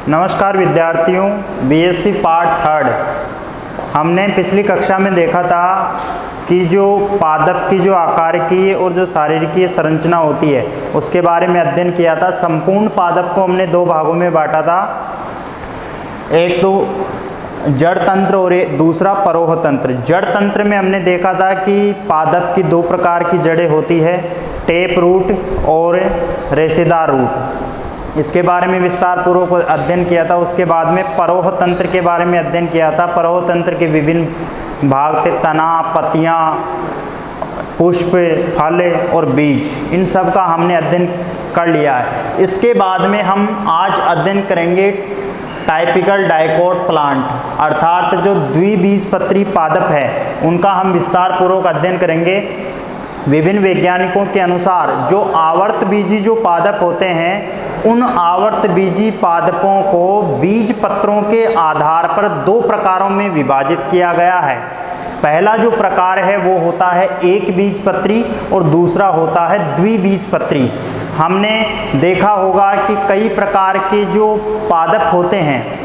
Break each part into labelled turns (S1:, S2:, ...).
S1: नमस्कार विद्यार्थियों, BSc part third. हमने पिछली कक्षा में देखा था कि जो पादप की जो आकारिकीय और जो शारीरिकीय संरचना होती है उसके बारे में अध्ययन किया था। संपूर्ण पादप को हमने दो भागों में बांटा था, एक तो जड़ तंत्र और दूसरा परोह तंत्र। जड़ तंत्र में हमने देखा था कि पादप की दो प्रकार की जड़ें होती है, टेप रूट और रेशेदार रूट। इसके बारे में विस्तार पूर्वक अध्ययन किया था। उसके बाद में परोह तंत्र के बारे में अध्ययन किया था। परोह तंत्र के विभिन्न भाग थे, तना, पत्तियां, पुष्प, फल और बीज। इन सब का हमने अध्ययन कर लिया है। इसके बाद में हम आज अध्ययन करेंगे टाइपिकल डाइकोट प्लांट, अर्थात जो द्विबीजपत्री पादप है उनका हम विस्तार पूर्वक अध्ययन करेंगे। विभिन्न वैज्ञानिकों के अनुसार जो आवर्त बीजी जो पादप होते हैं उन आवर्त बीजी पादपों को बीज पत्रों के आधार पर दो प्रकारों में विभाजित किया गया है। पहला जो प्रकार है वो होता है एक बीजपत्री और दूसरा होता है द्विबीजपत्री। हमने देखा होगा कि कई प्रकार के जो पादप होते हैं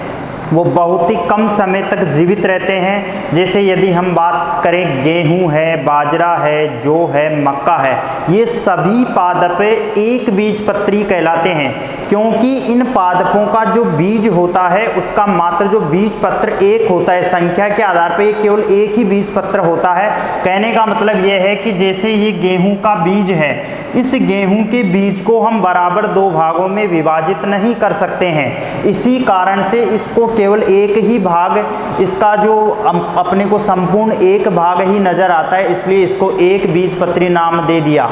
S1: वो बहुत ही कम समय तक जीवित रहते हैं। जैसे यदि हम बात करें गेहूं है, बाजरा है, जौ है, मक्का है, ये सभी पादप एक बीजपत्री कहलाते हैं, क्योंकि इन पादपों का जो बीज होता है उसका मात्र जो बीज पत्र एक होता है। संख्या के आधार पर ये केवल एक ही बीज पत्र होता है। कहने का मतलब यह है कि जैसे ये गेहूं का बीज है, इस गेहूं के बीज को हम बराबर दो भागों में विभाजित नहीं कर सकते हैं। इसी कारण से इसको केवल एक ही भाग, इसका जो अपने को संपूर्ण एक भाग ही नजर आता है, इसलिए इसको एक बीजपत्री नाम दे दिया।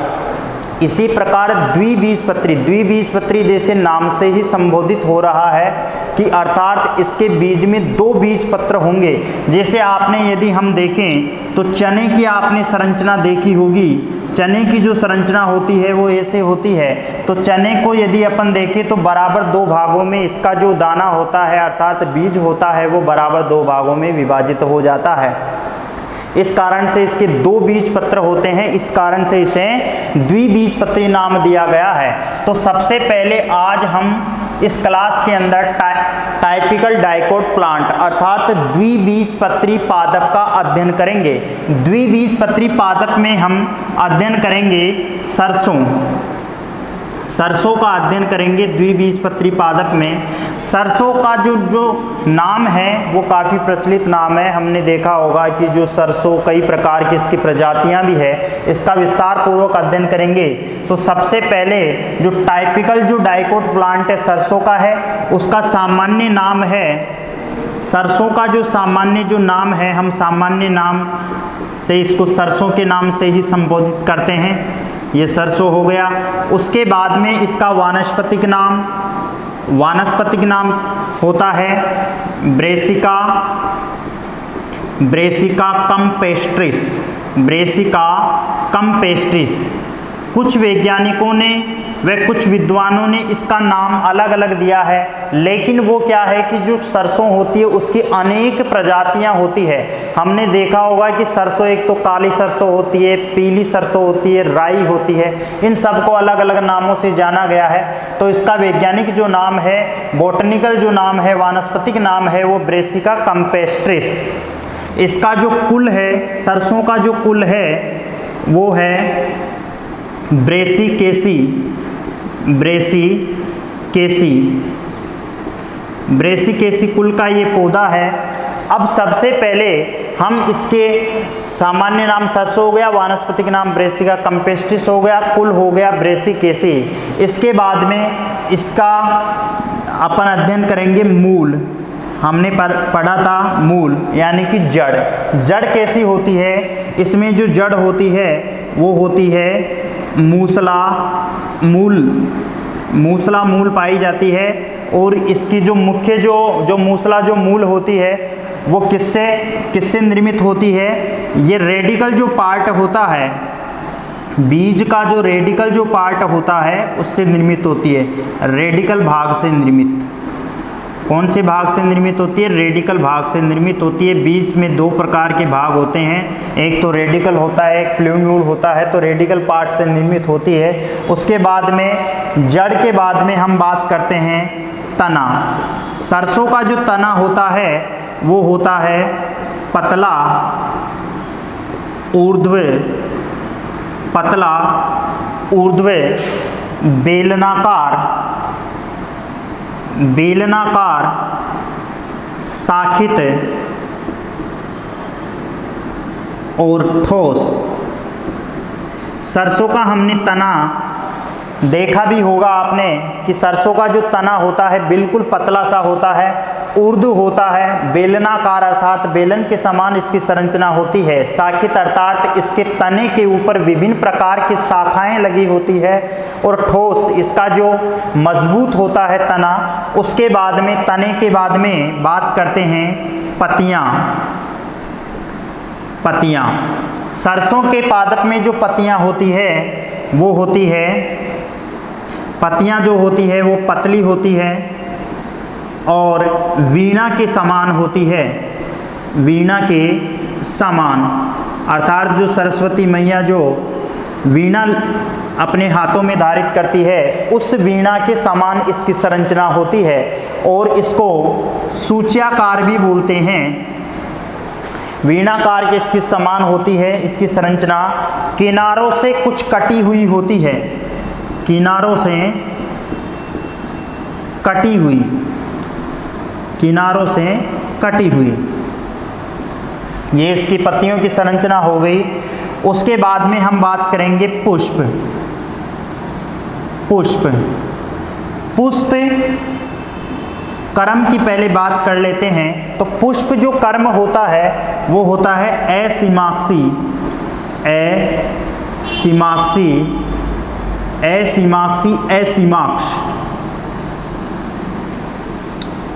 S1: इसी प्रकार द्विबीजपत्री जैसे नाम से ही संबोधित हो रहा है कि अर्थात इसके बीज में दो बीज पत्र होंगे। जैसे आपने यदि हम देखें तो चने की आपने संरचना देखी होगी। चने की जो संरचना होती है वो ऐसे होती है। तो चने को यदि अपन देखें तो बराबर दो भागों में इसका जो दाना होता है अर्थात बीज होता है वो बराबर दो भागों में विभाजित हो जाता है। इस कारण से इसके दो बीज पत्र होते हैं, इस कारण से इसे द्विबीजपत्री नाम दिया गया है। तो सबसे पहले आज हम इस क्लास के अंदर टाइपिकल डाइकोट प्लांट अर्थात द्विबीजपत्री पादप का अध्ययन करेंगे। द्विबीजपत्री पादप में हम अध्ययन करेंगे सरसों का अध्ययन करेंगे। द्विबीजपत्री पादप में सरसों का जो नाम है वो काफ़ी प्रचलित नाम है। हमने देखा होगा कि जो सरसों कई प्रकार की इसकी प्रजातियां भी है, इसका विस्तार पूर्वक अध्ययन करेंगे। तो सबसे पहले जो टाइपिकल जो डाइकोट प्लांट है सरसों का है, उसका सामान्य नाम है, सरसों का जो सामान्य जो नाम है, हम सामान्य नाम से इसको सरसों के नाम से ही संबोधित करते हैं। ये सरसों हो गया। उसके बाद में इसका वानस्पतिक नाम होता है ब्रेसिका कम्पेस्ट्रिस। कुछ वैज्ञानिकों ने व कुछ विद्वानों ने इसका नाम अलग अलग दिया है, लेकिन वो क्या है कि जो सरसों होती है उसकी अनेक प्रजातियां होती है। हमने देखा होगा कि सरसों एक तो काली सरसों होती है, पीली सरसों होती है, राई होती है, इन सबको अलग अलग नामों से जाना गया है। तो इसका वैज्ञानिक जो नाम है, बॉटनिकल जो नाम है, वानस्पतिक नाम है वो ब्रेसिका कम्पेस्ट्रिस। इसका जो कुल है, सरसों का जो कुल है वो है ब्रेसिकेसी कुल का ये पौधा है। अब सबसे पहले हम इसके सामान्य नाम सरसों हो गया, वानस्पतिक नाम ब्रेसिका कम्पेस्ट्रिस हो गया, कुल हो गया ब्रेसिकेसी। इसके बाद में इसका अपन अध्ययन करेंगे मूल। हमने पढ़ा था मूल यानी कि जड़ कैसी होती है। इसमें जो जड़ होती है वो होती है मूसला मूल पाई जाती है। और इसकी जो मुख्य जो मूसला जो मूल होती है वो किससे निर्मित होती है। ये रेडिकल जो पार्ट होता है, बीज का जो रेडिकल जो पार्ट होता है उससे निर्मित होती है। रेडिकल भाग से निर्मित, कौन से भाग से निर्मित होती है? रेडिकल भाग से निर्मित होती है। बीज में दो प्रकार के भाग होते हैं, एक तो रेडिकल होता है, एक प्लून्यूल होता है। तो रेडिकल पार्ट से निर्मित होती है। उसके बाद में जड़ के बाद में हम बात करते हैं तना। सरसों का जो तना होता है वो होता है पतला ऊर्ध्व, पतला ऊर्ध्व बेलनाकार, बेलनाकार शाखित और ठोस। सरसों का हमने तना देखा भी होगा आपने कि सरसों का जो तना होता है बिल्कुल पतला सा होता है, ऊर्ध्व होता है, बेलनाकार अर्थात बेलन के समान इसकी संरचना होती है, शाखित अर्थात इसके तने के ऊपर विभिन्न प्रकार की शाखाएं लगी होती है, और ठोस इसका जो मजबूत होता है तना। उसके बाद में तने के बाद में बात करते हैं पत्तियां। पत्तियां, सरसों के पादप में जो पत्तियां होती है वो होती है, पत्तियां जो होती है वो पतली होती है और वीणा के समान होती है, वीणा के समान अर्थात जो सरस्वती मैया जो वीणा अपने हाथों में धारित करती है उस वीणा के समान इसकी संरचना होती है, और इसको सूच्याकार भी बोलते हैं। वीणाकार के इसकी समान होती है इसकी संरचना, किनारों से कुछ कटी हुई होती है, किनारों से कटी हुई, किनारों से कटी हुई, ये इसकी पत्तियों की संरचना हो गई। उसके बाद में हम बात करेंगे पुष्प। पुष्प, पुष्प कर्म की पहले बात कर लेते हैं। तो पुष्प जो कर्म होता है वो होता है असीमाक्षी, असीमाक्षी, असीमाक्षी, असीमाक्ष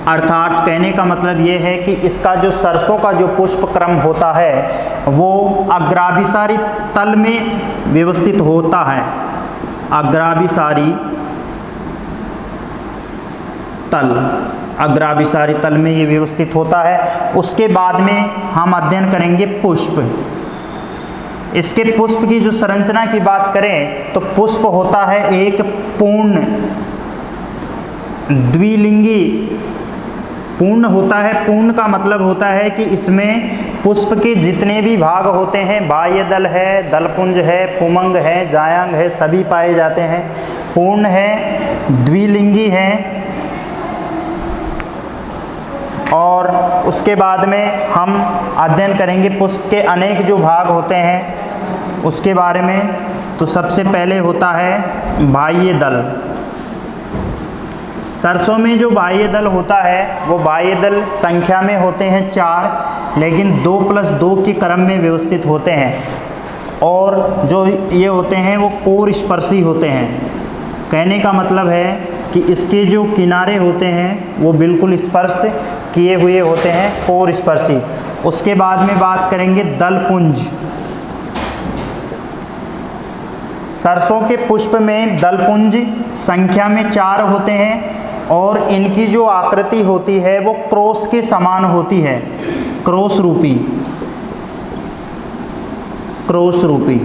S1: अर्थात कहने का मतलब ये है कि इसका जो सरसों का जो पुष्प क्रम होता है वो अग्राभिसारी तल में व्यवस्थित होता है, अग्राभिसारी तल, अग्राभिसारी तल में ये व्यवस्थित होता है। उसके बाद में हम अध्ययन करेंगे पुष्प। इसके पुष्प की जो संरचना की बात करें तो पुष्प होता है एक पूर्ण द्विलिंगी, पूर्ण होता है। पूर्ण का मतलब होता है कि इसमें पुष्प के जितने भी भाग होते हैं, बाह्य दल है, दलपुंज है, पुमंग है, जायांग है, सभी पाए जाते हैं। पूर्ण है, द्विलिंगी है, और उसके बाद में हम अध्ययन करेंगे पुष्प के अनेक जो भाग होते हैं उसके बारे में। तो सबसे पहले होता है बाह्य दल। सरसों में जो बाह्य दल होता है वो बाह्य दल संख्या में होते हैं 4, लेकिन 2+2 के क्रम में व्यवस्थित होते हैं, और जो ये होते हैं वो कोर स्पर्शी होते हैं। कहने का मतलब है कि इसके जो किनारे होते हैं वो बिल्कुल स्पर्श किए हुए होते हैं, कोर स्पर्शी। उसके बाद में बात करेंगे दलपुंज। सरसों के पुष्प में दलपुंज संख्या में 4 होते हैं, और इनकी जो आकृति होती है वो क्रॉस के समान होती है, क्रॉस रूपी, क्रॉस रूपी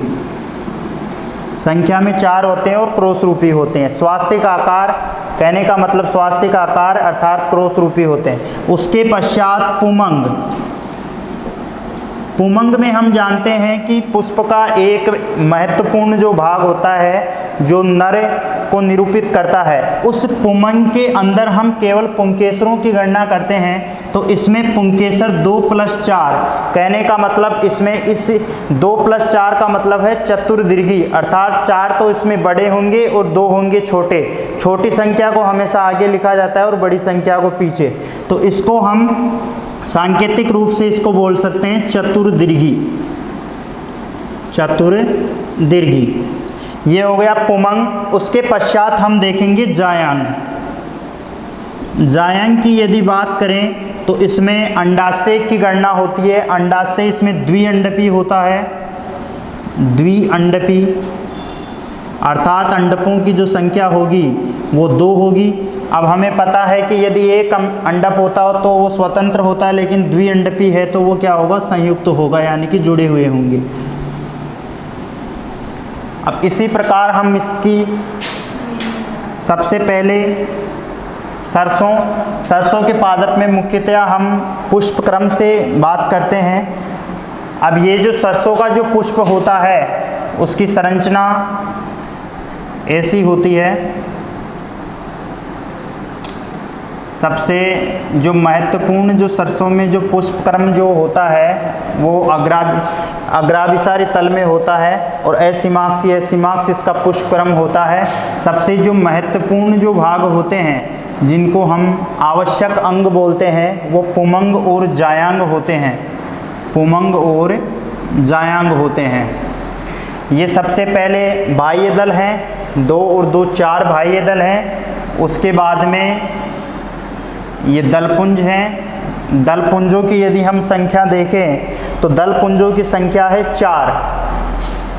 S1: संख्या में 4 होते हैं और क्रॉस रूपी होते हैं। स्वास्तिक आकार, कहने का मतलब स्वास्तिक आकार अर्थात क्रॉस रूपी होते हैं। उसके पश्चात पुमंग। पुमंग में हम जानते हैं कि पुष्प का एक महत्वपूर्ण जो भाग होता है जो नर को निरूपित करता है, उस पुमंग के अंदर हम केवल पुंकेसरों की गणना करते हैं। तो इसमें पुंकेसर 2+4, कहने का मतलब इसमें इस 2+4 का मतलब है चतुर्दीर्घी, अर्थात 4 तो इसमें बड़े होंगे और 2 होंगे छोटे। छोटी संख्या को हमेशा आगे लिखा जाता है और बड़ी संख्या को पीछे। तो इसको हम सांकेतिक रूप से इसको बोल सकते हैं चतुर्दीर्घी, चतुर्दीर्घी। ये हो गया पुमंग। उसके पश्चात हम देखेंगे जायांग। जायांग की यदि बात करें तो इसमें अंडाशय की गणना होती है। अंडाशय इसमें द्विअंडपी होता है, द्विअंडपी अर्थात अंडकों की जो संख्या होगी वो 2 होगी। अब हमें पता है कि यदि एक अंडक होता हो तो वो स्वतंत्र होता है, लेकिन द्विअंडपी है तो वो क्या होगा, संयुक्त होगा, यानी कि जुड़े हुए होंगे। अब इसी प्रकार हम इसकी सबसे पहले सरसों के पादप में मुख्यतया हम पुष्प क्रम से बात करते हैं। अब ये जो सरसों का जो पुष्प होता है उसकी संरचना ऐसी होती है। सबसे जो महत्वपूर्ण जो सरसों में जो पुष्प क्रम जो होता है वो अग्राभिसारी तल में होता है और एसिमाक्स इसका पुष्प क्रम होता है। सबसे जो महत्वपूर्ण जो भाग होते हैं जिनको हम आवश्यक अंग बोलते हैं वो पुमंग और जायांग होते हैं। पुमंग और जायांग होते हैं। ये सबसे पहले बाह्य दल हैं, 2 और 2 4 बाह्य दल हैं। उसके बाद में ये दलपुंज हैं। दलपुंजों की यदि हम संख्या देखें तो दलपुंजों की संख्या है 4।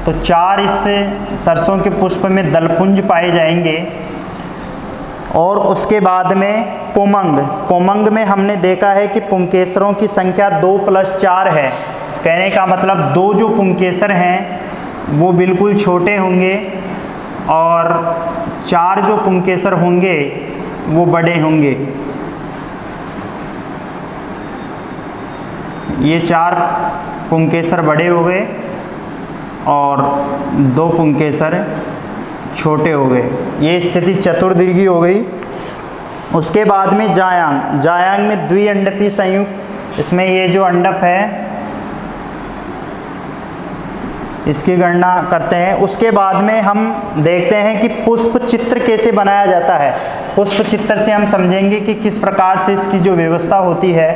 S1: तो 4 इस सरसों के पुष्प में दलपुंज पाए जाएंगे। और उसके बाद में पुमंग में हमने देखा है कि पुंकेसरों की संख्या 2 + 4 है। कहने का मतलब 2 जो पुंकेसर हैं वो बिल्कुल छोटे होंगे और 4 जो पुंकेसर होंगे वो बड़े होंगे। ये 4 पुंकेसर बड़े हो गए और 2 पुंकेसर छोटे हो गए। ये स्थिति चतुर्दीर्घी हो गई। उसके बाद में जायांग में द्विअंडपी संयुक्त, इसमें ये जो अंडप है इसकी गणना करते हैं। उसके बाद में हम देखते हैं कि पुष्प चित्र कैसे बनाया जाता है। पुष्प चित्र से हम समझेंगे कि किस प्रकार से इसकी जो व्यवस्था होती है।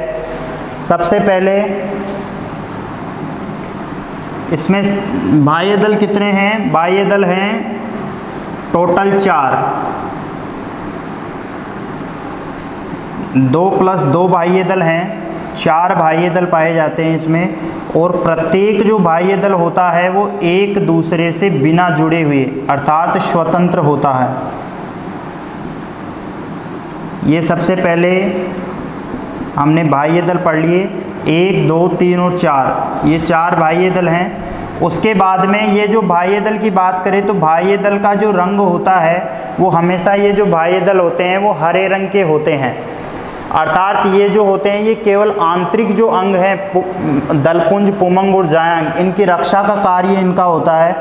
S1: सबसे पहले इसमें बाह्य दल कितने हैं? बाह्य दल हैं टोटल 4। 2 + 2 बाह्य दल हैं, 4 बाह्य दल पाए जाते हैं इसमें। और प्रत्येक जो बाह्य दल होता है वो एक दूसरे से बिना जुड़े हुए अर्थात स्वतंत्र होता है। ये सबसे पहले हमने बाह्य दल पढ़ लिए, 1 2 3 और 4, ये 4 बाह्य दल हैं। उसके बाद में ये जो बाह्य दल की बात करें तो बाह्य दल का जो रंग होता है वो हमेशा, ये जो बाह्य दल होते हैं वो हरे रंग के होते हैं। अर्थात ये जो होते हैं ये केवल आंतरिक जो अंग है दलपुंज, पुमंग और जायांग, इनकी रक्षा का कार्य इनका होता है।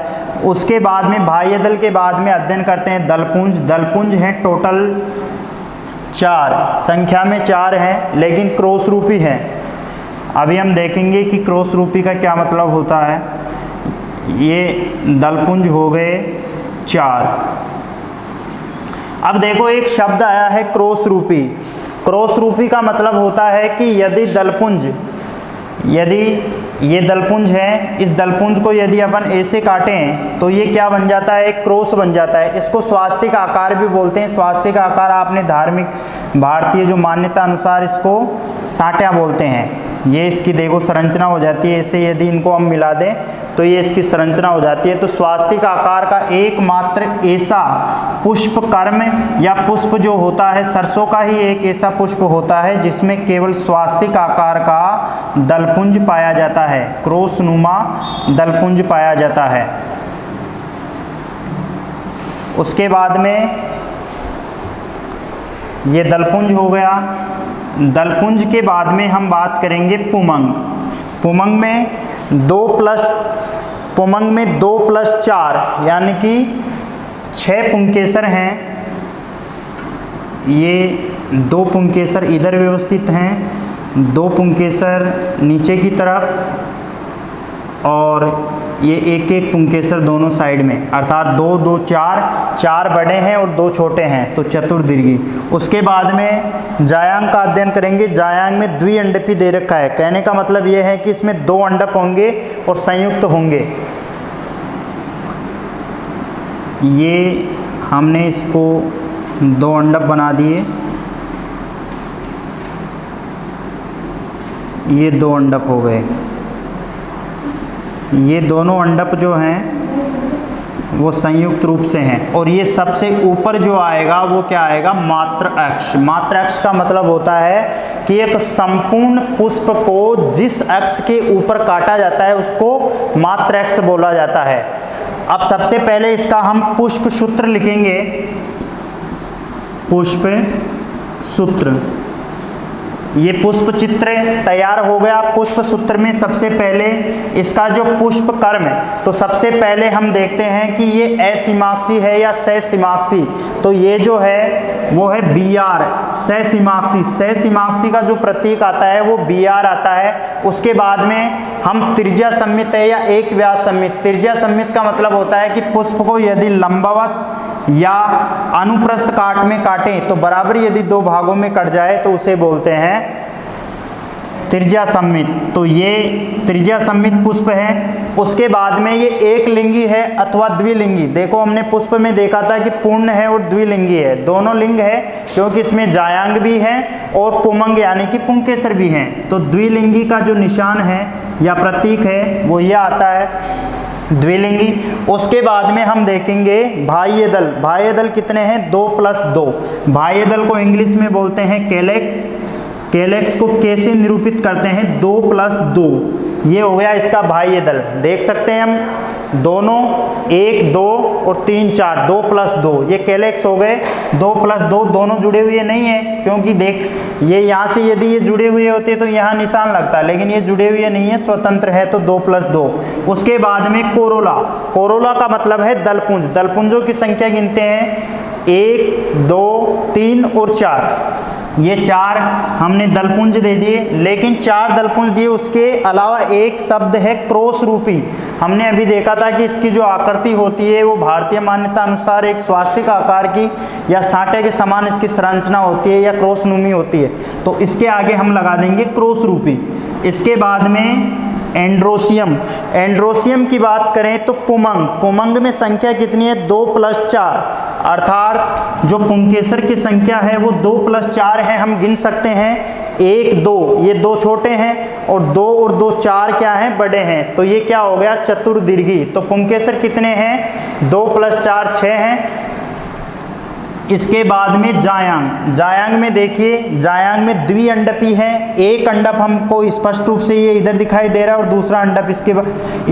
S1: उसके बाद में बाह्य दल के बाद में अध्ययन करते हैं दलपुंज हैं टोटल 4, संख्या में 4 हैं लेकिन क्रॉस रूपी हैं। अभी हम देखेंगे कि क्रॉस रूपी का क्या मतलब होता है। ये दलपुंज हो गए 4। अब देखो एक शब्द आया है क्रॉस रूपी। क्रॉस रूपी का मतलब होता है कि यदि ये दलपुंज है, इस दलपुंज को यदि अपन ऐसे काटें तो ये क्या बन जाता है? एक क्रॉस बन जाता है। इसको स्वास्तिक आकार भी बोलते हैं। स्वास्तिक आकार आपने धार्मिक भारतीय जो मान्यता अनुसार इसको साट्या बोलते हैं। ये इसकी देखो संरचना हो जाती है। ऐसे यदि इनको हम मिला दें तो ये इसकी संरचना हो जाती है। तो स्वास्तिक आकार का एकमात्र ऐसा पुष्प कर्म या पुष्प जो होता है, सरसों का ही एक ऐसा पुष्प होता है जिसमें केवल स्वास्तिक आकार का दलपुंज पाया जाता है, क्रॉसनुमा दलपुंज पाया जाता है। उसके बाद में ये दलपुंज हो गया। दलपुंज के बाद में हम बात करेंगे पुमंग। पुमंग में 2 + 4 यानी कि 6 पुंकेसर हैं। ये 2 पुंकेसर इधर व्यवस्थित हैं, 2 पुंकेसर नीचे की तरफ और ये एक पुंकेसर दोनों साइड में, अर्थात 2 2 4 बड़े हैं और 2 छोटे हैं, तो चतुर्दीर्घी। उसके बाद में जायांग का अध्ययन करेंगे। जायांग में द्विअंडपी दे रखा है। कहने का मतलब ये है कि इसमें 2 अंडप होंगे और संयुक्त होंगे। ये हमने इसको 2 अंडप बना दिए, ये 2 अंडप हो गए। ये दोनों अंडप जो हैं वो संयुक्त रूप से हैं। और ये सबसे ऊपर जो आएगा वो क्या आएगा? मात्र अक्ष। मात्र अक्ष का मतलब होता है कि एक संपूर्ण पुष्प को जिस अक्ष के ऊपर काटा जाता है उसको मात्र अक्ष बोला जाता है। अब सबसे पहले इसका हम पुष्प सूत्र लिखेंगे। पुष्प सूत्र। ये पुष्प चित्र तैयार हो गया। पुष्प सूत्र में सबसे पहले इसका जो पुष्प कर्म, तो सबसे पहले हम देखते हैं कि ये असीमाक्षी है या ससीमाक्षी। तो ये जो है वो है BR, ससीमाक्षी। ससीमाक्षी का जो प्रतीक आता है वो BR आता है। उसके बाद में हम त्रिज्या सममित है या एक व्यास सममित। त्रिज्या सममित का मतलब होता है कि पुष्प को यदि लंबवत या अनुप्रस्थ काट में काटें तो बराबर यदि दो भागों में कट जाए तो उसे बोलते हैं त्रिज्या सममित। तो ये त्रिज्या सममित पुष्प है। उसके बाद में ये एक लिंगी है अथवा द्विलिंगी। देखो हमने पुष्प में देखा था कि पूर्ण है और द्विलिंगी है, दोनों लिंग है क्योंकि इसमें जायांग भी है और पुमंग यानी कि पुंकेसर भी हैं। तो द्विलिंगी का जो निशान है या प्रतीक है वो ये आता है, द्विलिंगी। उसके बाद में हम देखेंगे बाह्य दल। बाह्य दल कितने हैं? 2 + 2। बाह्य दल को इंग्लिश में बोलते हैं कैलेक्स। कैलेक्स को कैसे निरूपित करते हैं? 2 + 2। ये हो गया इसका बाह्य दल। देख सकते हैं हम दोनों 1 2 और 3 4, 2 + 2 ये कैलेक्स हो गए। 2 + 2 दोनों जुड़े हुए नहीं है क्योंकि देख ये यहाँ से यदि ये जुड़े हुए होते तो यहाँ निशान लगता, लेकिन ये जुड़े हुए नहीं है, स्वतंत्र है, तो 2 + 2। उसके बाद में कोरोला। कोरोला का मतलब है दलपुंज। दलपुंजों की संख्या गिनते हैं 1 2 3 और 4। ये 4 हमने दलपुंज दे दिए, लेकिन 4 दलपुंज दिए, उसके अलावा एक शब्द है क्रॉस रूपी। हमने अभी देखा था कि इसकी जो आकृति होती है वो भारतीय मान्यता अनुसार एक स्वास्तिक आकार की या सांटे के समान इसकी संरचना होती है या क्रॉसनुमी होती है। तो इसके आगे हम लगा देंगे क्रॉस रूपी। इसके बाद में एंड्रोसियम। एंड्रोसियम की बात करें तो पुमंग। पुमंग में संख्या कितनी है? 2 + 4, अर्थात जो पुंकेसर की संख्या है वो 2 + 4 है। हम गिन सकते हैं 1 2, ये 2 छोटे हैं और 2 और 2 4 क्या हैं? बड़े हैं। तो ये क्या हो गया? चतुर्दीर्घी। तो पुंकेसर कितने हैं? 2 + 4 6 हैं। इसके बाद में जायांग। जायांग में देखिए, जायांग में द्विअंडपी है। एक अंडप हमको स्पष्ट रूप से ये इधर दिखाई दे रहा है और दूसरा अंडप इसके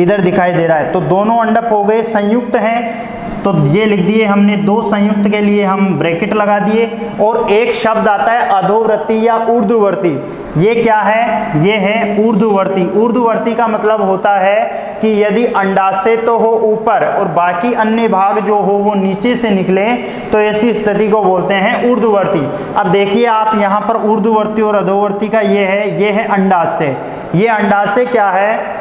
S1: इधर दिखाई दे रहा है। तो दोनों अंडप हो गए, संयुक्त हैं। तो ये लिख दिए हमने, 2 संयुक्त के लिए हम ब्रैकेट लगा दिए। और एक शब्द आता है अधोवर्ती या ऊर्ध्ववर्ती। ये क्या है? ये है ऊर्ध्ववर्ती। ऊर्ध्ववर्ती का मतलब होता है कि यदि अंडाशय तो हो ऊपर और बाकी अन्य भाग जो हो वो नीचे से निकले तो ऐसी स्थिति को बोलते हैं ऊर्ध्ववर्ती। अब देखिए आप यहाँ पर ऊर्ध्ववर्ती और अधोवर्ती का ये है अंडाशय। ये अंडाशय क्या है?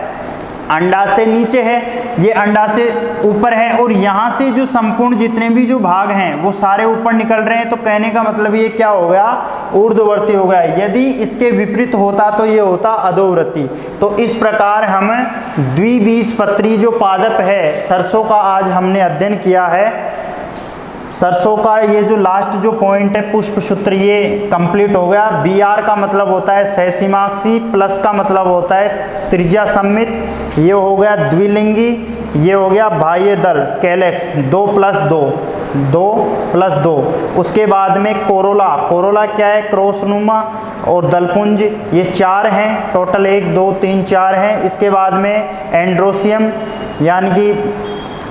S1: अंडाशय नीचे है, ये अंडाशय ऊपर है, और यहाँ से जो संपूर्ण जितने भी जो भाग हैं वो सारे ऊपर निकल रहे हैं। तो कहने का मतलब ये क्या हो गया? ऊर्ध्ववर्ती हो गया। यदि इसके विपरीत होता तो ये होता अधोवर्ती। तो इस प्रकार हम द्विबीजपत्री जो पादप है सरसों का आज हमने अध्ययन किया है। सरसों का ये जो लास्ट जो पॉइंट है पुष्प सूत्र, ये कंप्लीट हो गया। BR का मतलब होता है सहसीमाक्षी, प्लस का मतलब होता है त्रिज्या सममित, ये हो गया द्विलिंगी, ये हो गया बाह्य दल कैलेक्स 2 + 2, 2 + 2। उसके बाद में कोरोला। कोरोला क्या है? क्रॉसनुमा और दलपुंज, ये 4 हैं टोटल, 1 2 3 4 हैं। इसके बाद में एंड्रोसियम यानी कि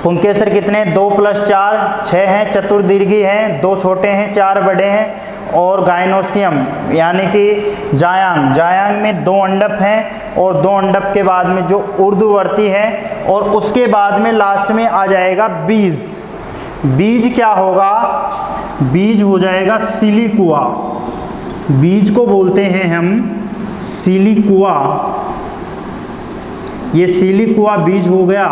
S1: पुंकेसर कितने? 2 + 4 6 हैं, चतुर्दीर्घी हैं, 2 छोटे हैं 4 बड़े हैं। और गायनोसियम यानी कि जायांग। जायांग में 2 अंडप हैं और 2 अंडप के बाद में जो ऊर्ध्ववर्ती है, और उसके बाद में लास्ट में आ जाएगा बीज। बीज क्या होगा? बीज हो जाएगा सिलिकुआ। बीज को बोलते हैं हम सिलिकुआ। ये सिलिकुआ बीज हो गया।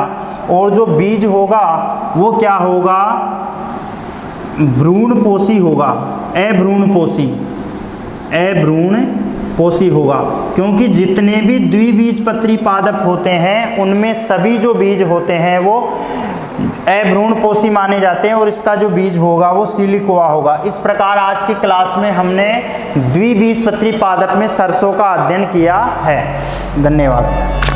S1: और जो बीज होगा वो क्या होगा? भ्रूणपोषी होगा, अभ्रूणपोषी, अभ्रूणपोषी होगा। क्योंकि जितने भी द्विबीजपत्री पादप होते हैं उनमें सभी जो बीज होते हैं वो अभ्रूणपोषी माने जाते हैं, और इसका जो बीज होगा वो सिलिकुआ होगा। इस प्रकार आज की क्लास में हमने द्विबीजपत्री पादप में सरसों का अध्ययन किया है। धन्यवाद।